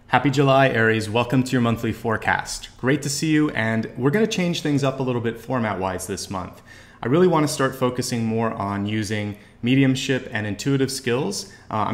Happy July, Aries. Welcome to your monthly forecast. Great to see you, and we're going to change things up a little bit format-wise this month. I really want to start focusing more on using mediumship and intuitive skills. I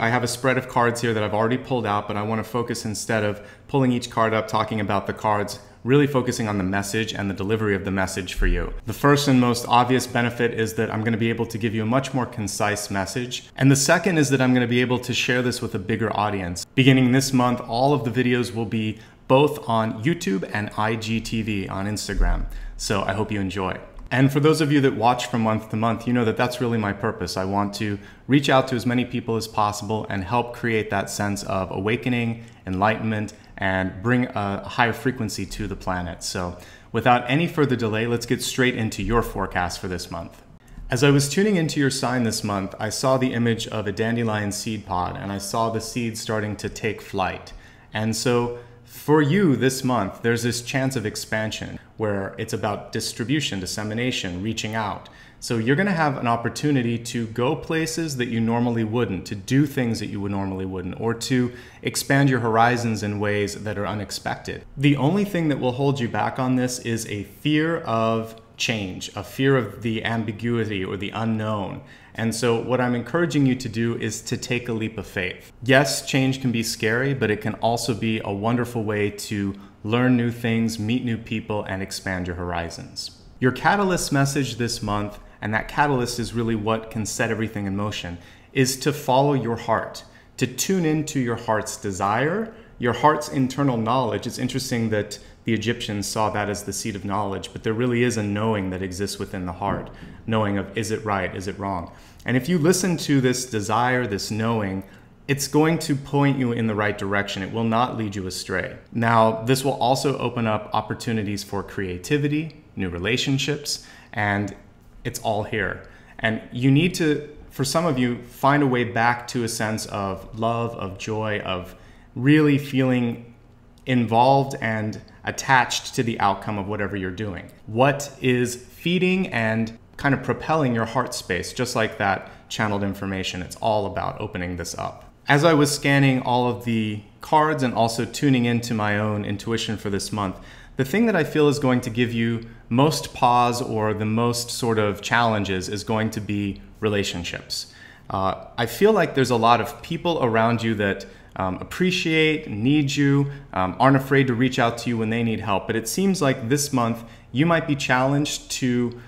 have a spread of cards here that I've already pulled out, but I want to focus, instead of pulling each card up, talking about the cards, really focusing on the message and the delivery of the message for you. The first and most obvious benefit is that I'm going to be able to give you a much more concise message. And the second is that I'm going to be able to share this with a bigger audience. Beginning this month, all of the videos will be both on YouTube and IGTV on Instagram. So I hope you enjoy. And for those of you that watch from month to month, you know that that's really my purpose. I want to reach out to as many people as possible and help create that sense of awakening, enlightenment, and bring a higher frequency to the planet. So without any further delay, let's get straight into your forecast for this month. As I was tuning into your sign this month, I saw the image of a dandelion seed pod, and I saw the seeds starting to take flight. And so for you this month, there's this chance of expansion where it's about distribution, dissemination, reaching out. So you're going to have an opportunity to go places that you normally wouldn't, to do things that you would normally wouldn't, or to expand your horizons in ways that are unexpected. The only thing that will hold you back on this is a fear of change, a fear of the ambiguity or the unknown. And so what I'm encouraging you to do is to take a leap of faith. Yes, change can be scary, but it can also be a wonderful way to learn new things, meet new people, and expand your horizons. Your catalyst message this month, and that catalyst is really what can set everything in motion, is to follow your heart, to tune into your heart's desire, your heart's internal knowledge. It's interesting that the Egyptians saw that as the seat of knowledge, but there really is a knowing that exists within the heart, knowing of, is it right, is it wrong? And if you listen to this desire, this knowing, it's going to point you in the right direction. It will not lead you astray. Now, this will also open up opportunities for creativity, new relationships, and it's all here. And you need to, for some of you, find a way back to a sense of love, of joy, of really feeling involved and attached to the outcome of whatever you're doing. What is feeding and kind of propelling your heart space, just like that channeled information. It's all about opening this up. As I was scanning all of the cards and also tuning into my own intuition for this month, the thing that I feel is going to give you most pause or the most sort of challenges is going to be relationships. I feel like there's a lot of people around you that appreciate, need you, aren't afraid to reach out to you when they need help. But it seems like this month you might be challenged to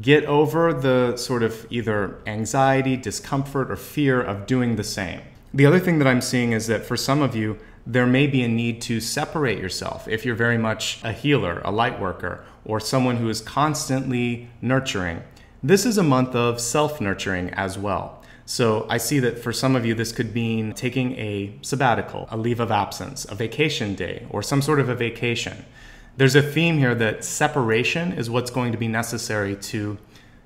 get over the sort of either anxiety, discomfort, or fear of doing the same. The other thing that I'm seeing is that for some of you, there may be a need to separate yourself if you're very much a healer, a light worker, or someone who is constantly nurturing. This is a month of self-nurturing as well. So I see that for some of you, this could mean taking a sabbatical, a leave of absence, a vacation day, or some sort of a vacation. There's a theme here that separation is what's going to be necessary to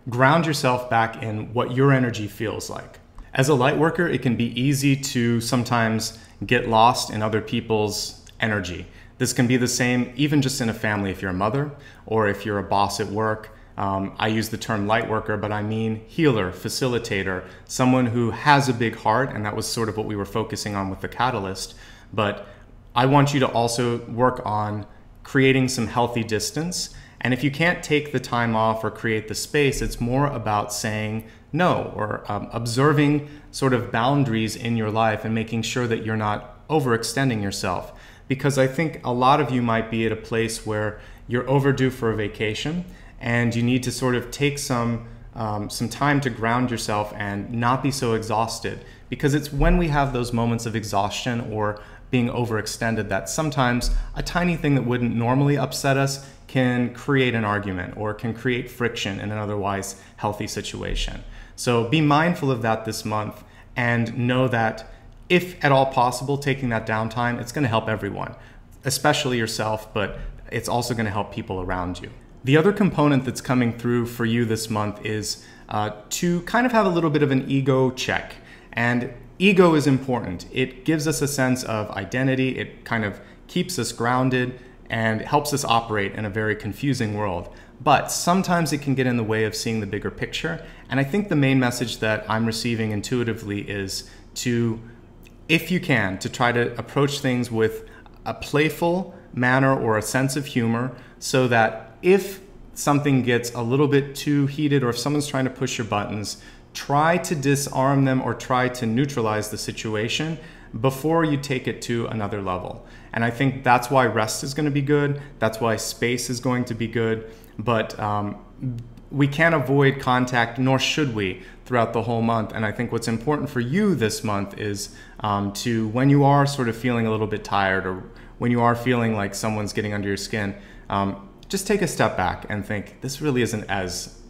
ground yourself back in what your energy feels like. As a light worker, it can be easy to sometimes get lost in other people's energy. This can be the same even just in a family, if you're a mother or if you're a boss at work. I use the term light worker, but I mean healer, facilitator, someone who has a big heart, and that was sort of what we were focusing on with the catalyst. But I want you to also work on creating some healthy distance. And if you can't take the time off or create the space, it's more about saying no or observing sort of boundaries in your life and making sure that you're not overextending yourself. Because I think a lot of you might be at a place where you're overdue for a vacation and you need to sort of take some time to ground yourself and not be so exhausted. Because it's when we have those moments of exhaustion or being overextended that sometimes a tiny thing that wouldn't normally upset us can create an argument or can create friction in an otherwise healthy situation. So be mindful of that this month and know that if at all possible, taking that downtime, it's going to help everyone, especially yourself, but it's also going to help people around you. The other component that's coming through for you this month is to kind of have a little bit of an ego check. And ego is important. It gives us a sense of identity. It kind of keeps us grounded and helps us operate in a very confusing world. But sometimes it can get in the way of seeing the bigger picture. And I think the main message that I'm receiving intuitively is to if you can, to try to approach things with a playful manner or a sense of humor, so that if something gets a little bit too heated or if someone's trying to push your buttons, try to disarm them or try to neutralize the situation before you take it to another level. And I think that's why rest is going to be good. That's why space is going to be good. But we can't avoid contact, nor should we, throughout the whole month. And I think what's important for you this month is to, when you are sort of feeling a little bit tired, or when you are feeling like someone's getting under your skin, just take a step back and think, this really isn't as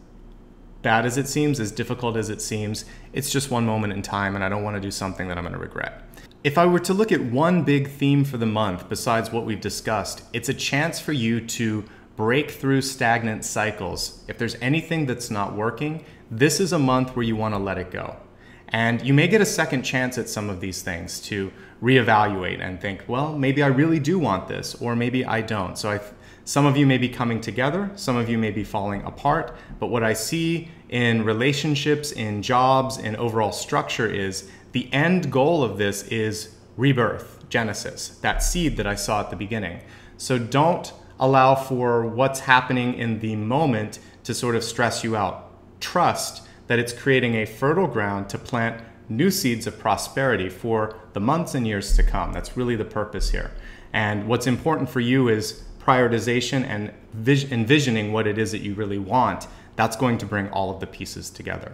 bad as it seems, as difficult as it seems. It's just one moment in time, and I don't want to do something that I'm going to regret. If I were to look at one big theme for the month, besides what we've discussed, it's a chance for you to break through stagnant cycles. If there's anything that's not working, this is a month where you want to let it go. And you may get a second chance at some of these things to reevaluate and think, well, maybe I really do want this, or maybe I don't. So some of you may be coming together, some of you may be falling apart, but what I see in relationships, in jobs, in overall structure is the end goal of this is rebirth, Genesis, that seed that I saw at the beginning. So don't allow for what's happening in the moment to sort of stress you out. Trust that it's creating a fertile ground to plant new seeds of prosperity for the months and years to come. That's really the purpose here. And what's important for you is prioritization and envisioning what it is that you really want. That's going to bring all of the pieces together.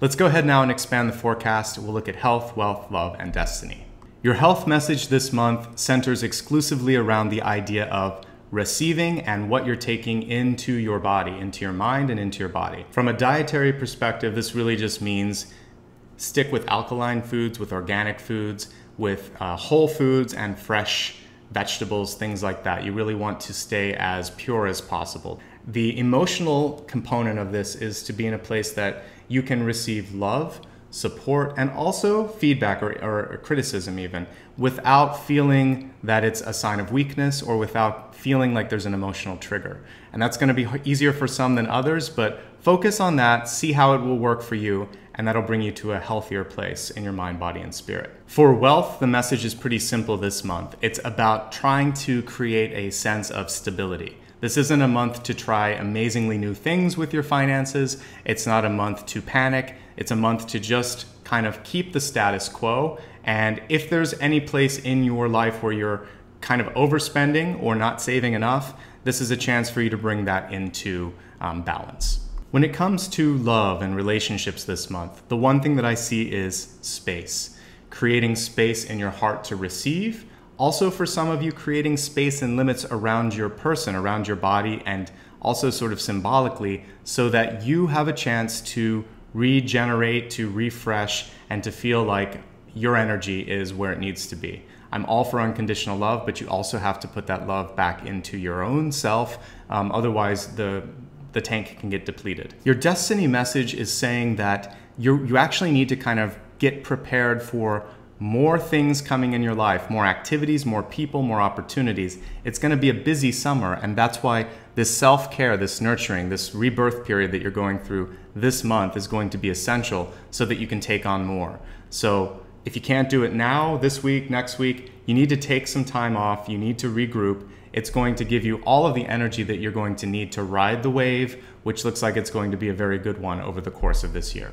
Let's go ahead now and expand the forecast. We'll look at health, wealth, love, and destiny. Your health message this month centers exclusively around the idea of receiving and what you're taking into your body, into your mind and into your body. From a dietary perspective, this really just means stick with alkaline foods, with organic foods, with whole foods and fresh vegetables, things like that. You really want to stay as pure as possible. The emotional component of this is to be in a place that you can receive love, support, and also feedback or criticism even, without feeling that it's a sign of weakness or without feeling like there's an emotional trigger. And that's going to be easier for some than others, but focus on that, see how it will work for you, and that'll bring you to a healthier place in your mind, body, and spirit. For wealth, the message is pretty simple this month. It's about trying to create a sense of stability. This isn't a month to try amazingly new things with your finances. It's not a month to panic. It's a month to just kind of keep the status quo. And if there's any place in your life where you're kind of overspending or not saving enough, this is a chance for you to bring that into balance. When it comes to love and relationships this month, the one thing that I see is space. Creating space in your heart to receive. Also, for some of you, creating space and limits around your person, around your body, and also sort of symbolically, so that you have a chance to regenerate, to refresh, and to feel like your energy is where it needs to be. I'm all for unconditional love, but you also have to put that love back into your own self. Otherwise, the tank can get depleted. Your destiny message is saying that you actually need to kind of get prepared for more things coming in your life, more activities, more people, more opportunities. It's going to be a busy summer, and that's why this self-care, this nurturing, this rebirth period that you're going through this month is going to be essential so that you can take on more. So if you can't do it now, this week, next week, you need to take some time off. You need to regroup. It's going to give you all of the energy that you're going to need to ride the wave, which looks like it's going to be a very good one over the course of this year.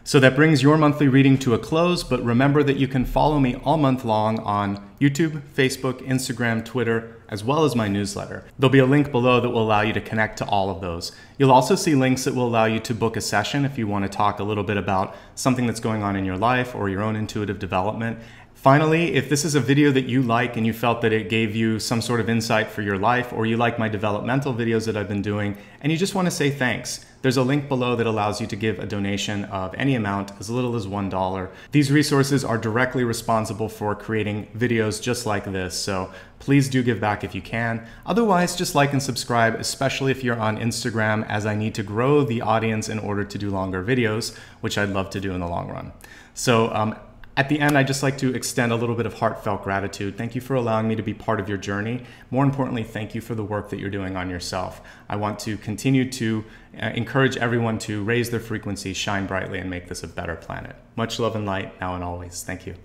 So that brings your monthly reading to a close, but remember that you can follow me all month long on YouTube, Facebook, Instagram, Twitter, as well as my newsletter. There'll be a link below that will allow you to connect to all of those. You'll also see links that will allow you to book a session if you want to talk a little bit about something that's going on in your life or your own intuitive development. Finally, if this is a video that you like and you felt that it gave you some sort of insight for your life, or you like my developmental videos that I've been doing, and you just want to say thanks, there's a link below that allows you to give a donation of any amount, as little as $1. These resources are directly responsible for creating videos just like this, so please do give back if you can. Otherwise, just like and subscribe, especially if you're on Instagram, as I need to grow the audience in order to do longer videos, which I'd love to do in the long run. So at the end, I'd just like to extend a little bit of heartfelt gratitude. Thank you for allowing me to be part of your journey. More importantly, thank you for the work that you're doing on yourself. I want to continue to encourage everyone to raise their frequency, shine brightly, and make this a better planet. Much love and light now and always. Thank you.